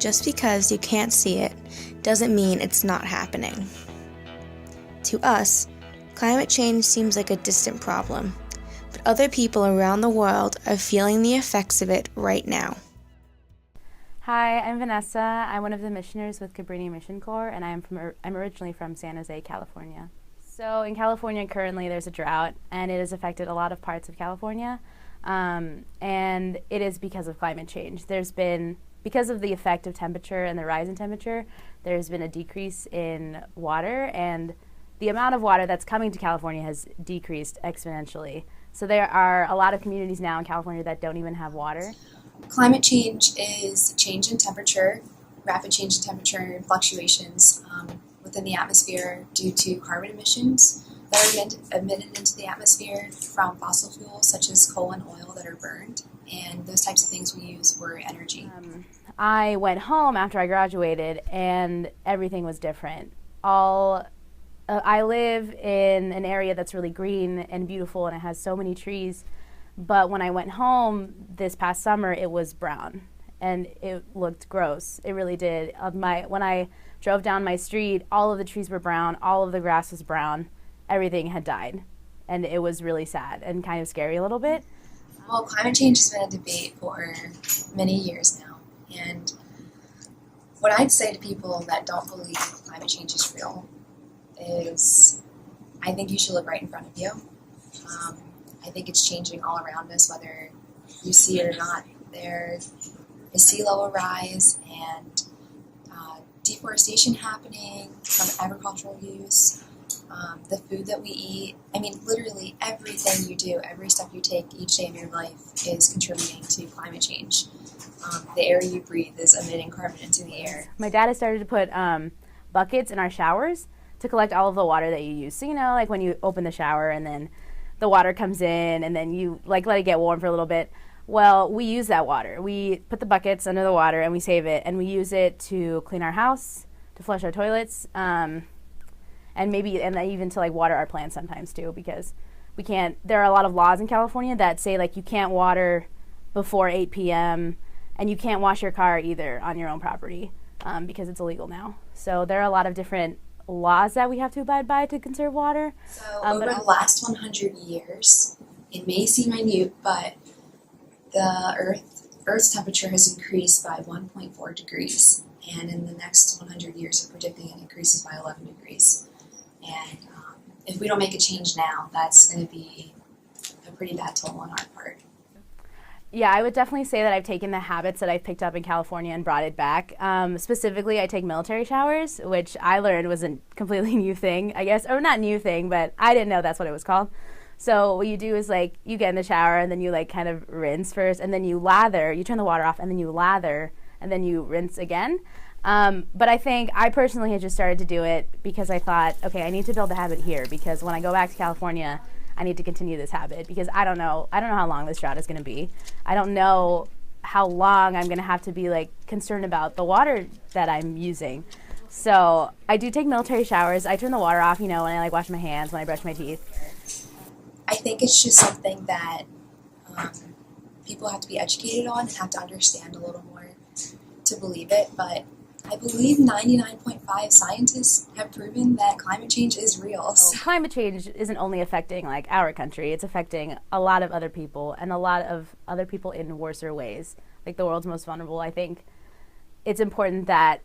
Just because you can't see it doesn't mean it's not happening. To us, climate change seems like a distant problem, but other people around the world are feeling the effects of it right now. Hi, I'm Vanessa. I'm one of the missioners with Cabrini Mission Corps, and I'm originally from San Jose, California. So in California currently there's a drought, and it has affected a lot of parts of California, and it is because of climate change. Because of the effect of temperature and the rise in temperature, there's been a decrease in water, and the amount of water that's coming to California has decreased exponentially. So there are a lot of communities now in California that don't even have water. Climate change is change in temperature, rapid change in temperature and fluctuations within the atmosphere due to carbon emissions that are emitted into the atmosphere from fossil fuels such as coal and oil that are burned. And those types of things we use for energy. I went home after I graduated and everything was different. I live in an area that's really green and beautiful and it has so many trees, but when I went home this past summer it was brown and it looked gross. It really did. When I drove down my street, all of the trees were brown, all of the grass was brown, everything had died, and it was really sad and kind of scary a little bit. Well, climate change has been a debate for many years now, and what I'd say to people that don't believe climate change is real is I think you should look right in front of you. I think it's changing all around us, whether you see it or not. There is sea level rise and deforestation happening from agricultural use. The food that we eat, literally everything you do, every step you take each day of your life is contributing to climate change. The air you breathe is emitting carbon into the air. My dad has started to put buckets in our showers to collect all of the water that you use. So, like when you open the shower and then the water comes in and then you let it get warm for a little bit. Well, we use that water. We put the buckets under the water and we save it, and we use it to clean our house, to flush our toilets, and even to water our plants sometimes too, because we can't. There are a lot of laws in California that say you can't water before 8 p.m. and you can't wash your car either on your own property because it's illegal now. So there are a lot of different laws that we have to abide by to conserve water. So over the last 100 years, it may seem minute, but the Earth's temperature has increased by 1.4 degrees, and in the next 100 years, we're predicting it increases by 11 degrees. And if we don't make a change now, that's going to be a pretty bad toll on our part. Yeah, I would definitely say that I've taken the habits that I've picked up in California and brought it back. Specifically, I take military showers, which I learned was a completely new thing, I guess. Or not new thing, but I didn't know that's what it was called. So what you do is you get in the shower and then you kind of rinse first, and then you lather, you turn the water off, and then you lather, and then you rinse again. But I think I personally had just started to do it because I thought, okay, I need to build the habit here, because when I go back to California, I need to continue this habit, because I don't know how long this drought is going to be. I don't know how long I'm going to have to be concerned about the water that I'm using. So I do take military showers. I turn the water off, when I wash my hands, when I brush my teeth. I think it's just something that people have to be educated on and have to understand a little more to believe it, but I believe 99.5 scientists have proven that climate change is real. So climate change isn't only affecting our country, it's affecting a lot of other people, and a lot of other people in worser ways, the world's most vulnerable. I think it's important that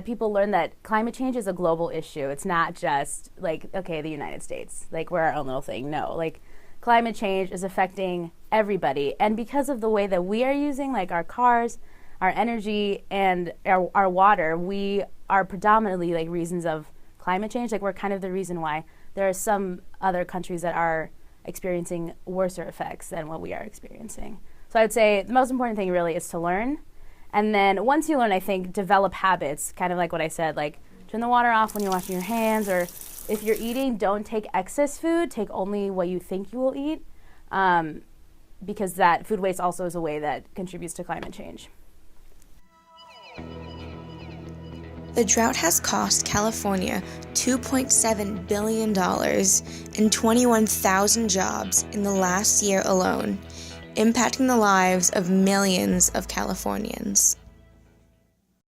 people learn that climate change is a global issue. It's not just the United States, we're our own little thing. No, climate change is affecting everybody, and because of the way that we are using our cars, our energy, and our water, we are predominantly reasons of climate change. We're kind of the reason why there are some other countries that are experiencing worser effects than what we are experiencing. So I'd say the most important thing really is to learn. And then once you learn, I think, develop habits, kind of like what I said, turn the water off when you're washing your hands, or if you're eating, don't take excess food, take only what you think you will eat, because that food waste also is a way that contributes to climate change. The drought has cost California $2.7 billion and 21,000 jobs in the last year alone, impacting the lives of millions of Californians.